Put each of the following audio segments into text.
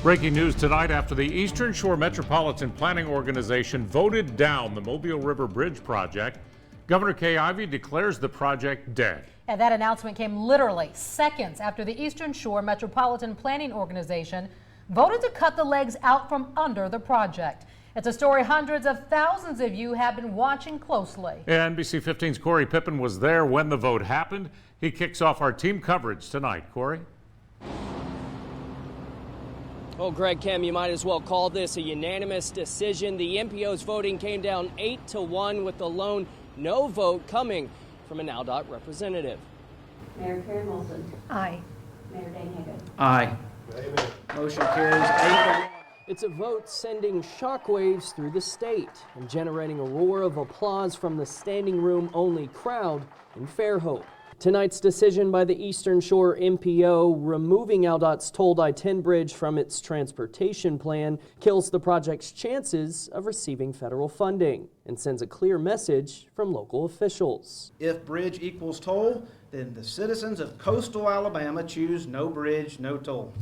Breaking news tonight after the Eastern Shore Metropolitan Planning Organization voted down the Mobile River Bridge project. Governor Kay Ivey declares the project dead. And that announcement came literally seconds after the Eastern Shore Metropolitan Planning Organization voted to cut the legs out from under the project. It's a story hundreds of thousands of you have been watching closely. NBC 15's Corey Pippen was there when the vote happened. He kicks off our team coverage tonight. Corey? Well, Greg, Kim, you might as well call this a unanimous decision. The MPO's voting came down 8-1 with the lone no vote coming from an ALDOT representative. Mayor Karen Wilson. Aye. Mayor Dane Hagan. Aye. Motion carries 8-1. It's a vote sending shockwaves through the state and generating a roar of applause from the standing room only crowd in Fairhope. Tonight's decision by the Eastern Shore MPO removing ALDOT's tolled I-10 bridge from its transportation plan kills the project's chances of receiving federal funding and sends a clear message from local officials. If bridge equals toll, then the citizens of coastal Alabama choose no bridge, no toll.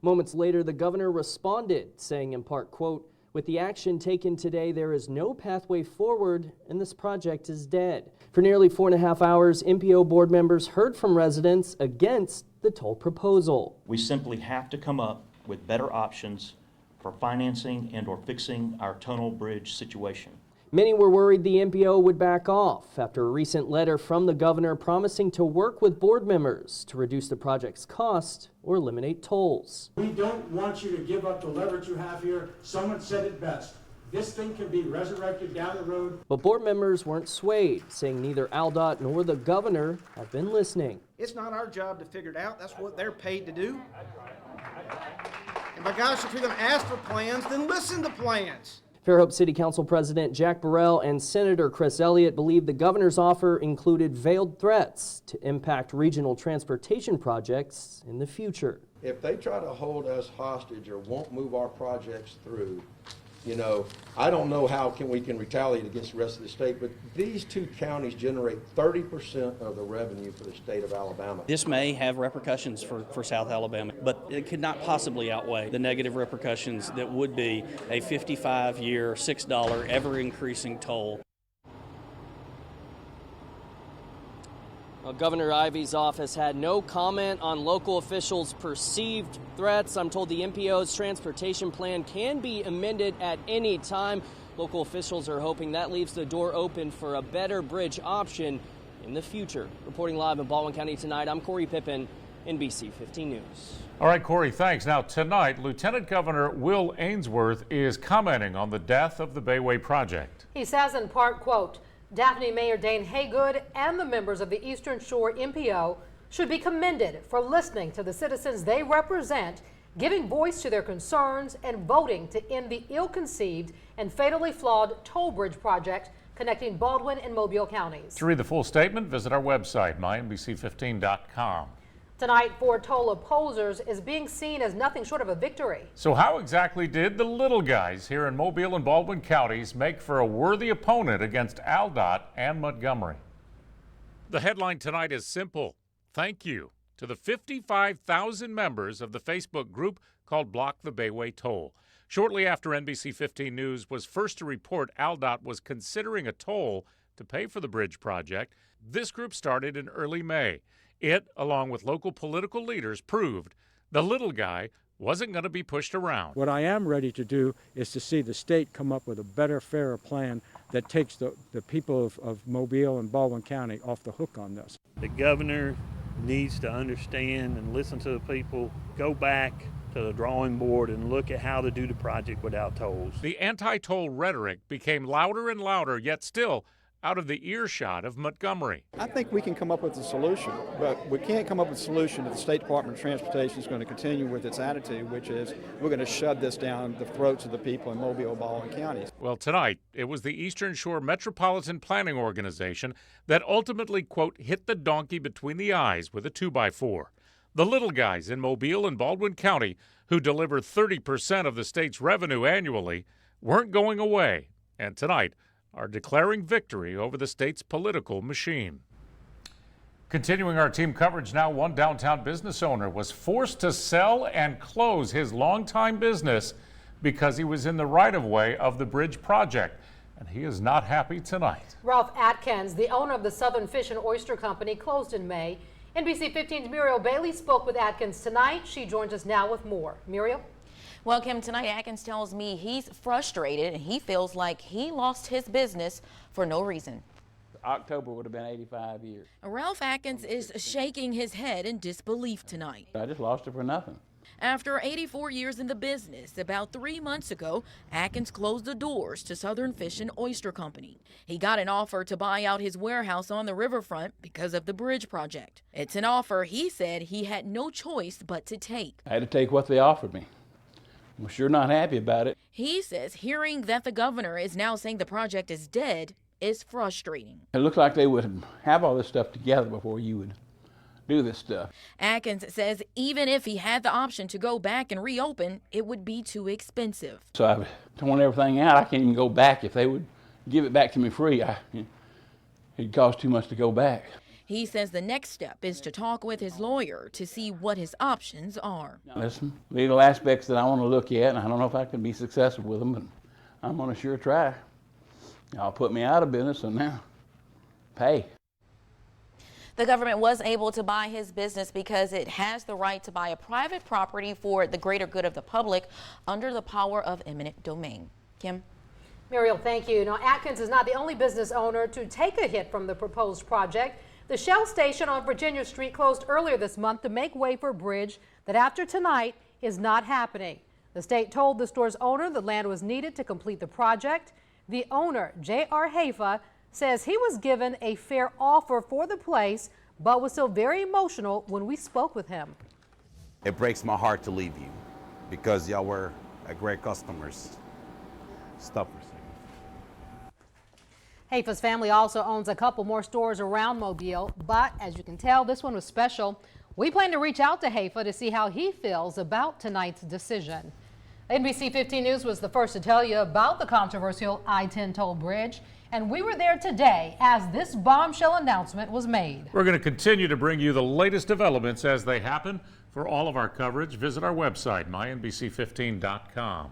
Moments later, the governor responded, saying in part, quote, "With the action taken today, there is no pathway forward and this project is dead." For nearly 4.5 hours, MPO board members heard from residents against the toll proposal. We simply have to come up with better options for financing and or fixing our tunnel bridge situation. Many were worried the MPO would back off after a recent letter from the governor promising to work with board members to reduce the project's cost or eliminate tolls. We don't want you to give up the leverage you have here. Someone said it best. This thing can be resurrected down the road. But board members weren't swayed, saying neither ALDOT nor the governor have been listening. It's not our job to figure it out. That's what they're paid to do. And by gosh, if you're going to ask for plans, then listen to plans. Fairhope City Council President Jack Burrell and Senator Chris Elliott believe the governor's offer included veiled threats to impact regional transportation projects in the future. If they try to hold us hostage or won't move our projects through, you know, I don't know how we can retaliate against the rest of the state, but these two counties generate 30% of the revenue for the state of Alabama. This may have repercussions for South Alabama, but it could not possibly outweigh the negative repercussions that would be a 55-year, $6 ever-increasing toll. Well, Governor Ivey's office had no comment on local officials' perceived threats. I'm told the MPO's transportation plan can be amended at any time. Local officials are hoping that leaves the door open for a better bridge option in the future. Reporting live in Baldwin County tonight, I'm Corey Pippen, NBC 15 News. All right, Corey, thanks. Now, tonight, Lieutenant Governor Will Ainsworth is commenting on the death of the Bayway project. He says in part, quote, Daphne Mayor Dane Haygood and the members of the Eastern Shore MPO should be commended for listening to the citizens they represent, giving voice to their concerns, and voting to end the ill-conceived and fatally flawed toll bridge project connecting Baldwin and Mobile counties. To read the full statement, visit our website, mynbc15.com. Tonight, for toll opposers, is being seen as nothing short of a victory. So how exactly did the little guys here in Mobile and Baldwin counties make for a worthy opponent against ALDOT and Montgomery? The headline tonight is simple. Thank you to the 55,000 members of the Facebook group called Block the Bayway Toll. Shortly after NBC 15 News was first to report ALDOT was considering a toll to pay for the bridge project, this group started in early May. It, along with local political leaders, proved the little guy wasn't going to be pushed around. What I am ready to do is to see the state come up with a better, fairer plan that takes the people of Mobile and Baldwin County off the hook on this. The governor needs to understand and listen to the people, go back to the drawing board and look at how to do the project without tolls. The anti-toll rhetoric became louder and louder, yet still out of the earshot of Montgomery. I think we can come up with a solution, but we can't come up with a solution if the State Department of Transportation is going to continue with its attitude, which is we're going to shove this down the throats of the people in Mobile, Baldwin counties. Well, tonight, it was the Eastern Shore Metropolitan Planning Organization that ultimately, quote, hit the donkey between the eyes with a 2x4. The little guys in Mobile and Baldwin County, who deliver 30% of the state's revenue annually, weren't going away, and tonight are declaring victory over the state's political machine. Continuing our team coverage now, one downtown business owner was forced to sell and close his longtime business because he was in the right-of-way of the bridge project, and he is not happy tonight. Ralph Atkins, the owner of the Southern Fish and Oyster Company, closed in May. NBC 15's Muriel Bailey spoke with Atkins tonight. She joins us now with more. Muriel? Well, Kim, tonight Atkins tells me he's frustrated and he feels like he lost his business for no reason. October would have been 85 years. Ralph Atkins is shaking his head in disbelief tonight. I just lost it for nothing. After 84 years in the business, about 3 months ago, Atkins closed the doors to Southern Fish and Oyster Company. He got an offer to buy out his warehouse on the riverfront because of the bridge project. It's an offer he said he had no choice but to take. I had to take what they offered me. I'm sure not happy about it. He says hearing that the governor is now saying the project is dead is frustrating. It looked like they would have all this stuff together before you would do this stuff. Atkins says even if he had the option to go back and reopen, it would be too expensive. So I've torn everything out. I can't even go back. If they would give it back to me free, it'd cost too much to go back. He says the next step is to talk with his lawyer to see what his options are. Now, there's some legal aspects that I want to look at, and I don't know if I can be successful with them, but I'm going to sure try. Y'all put me out of business, and now pay. The government was able to buy his business because it has the right to buy a private property for the greater good of the public under the power of eminent domain. Kim? Muriel, thank you. Now, Atkins is not the only business owner to take a hit from the proposed project. The Shell station on Virginia Street closed earlier this month to make way for a bridge that after tonight is not happening. The state told the store's owner the land was needed to complete the project. The owner, J.R. Haifa, says he was given a fair offer for the place, but was still very emotional when we spoke with him. It breaks my heart to leave you because y'all were a great customers. Stop for a second. Haifa's family also owns a couple more stores around Mobile, but as you can tell, this one was special. We plan to reach out to Haifa to see how he feels about tonight's decision. NBC 15 News was the first to tell you about the controversial I-10 toll bridge, and we were there today as this bombshell announcement was made. We're going to continue to bring you the latest developments as they happen. For all of our coverage, visit our website, mynbc15.com.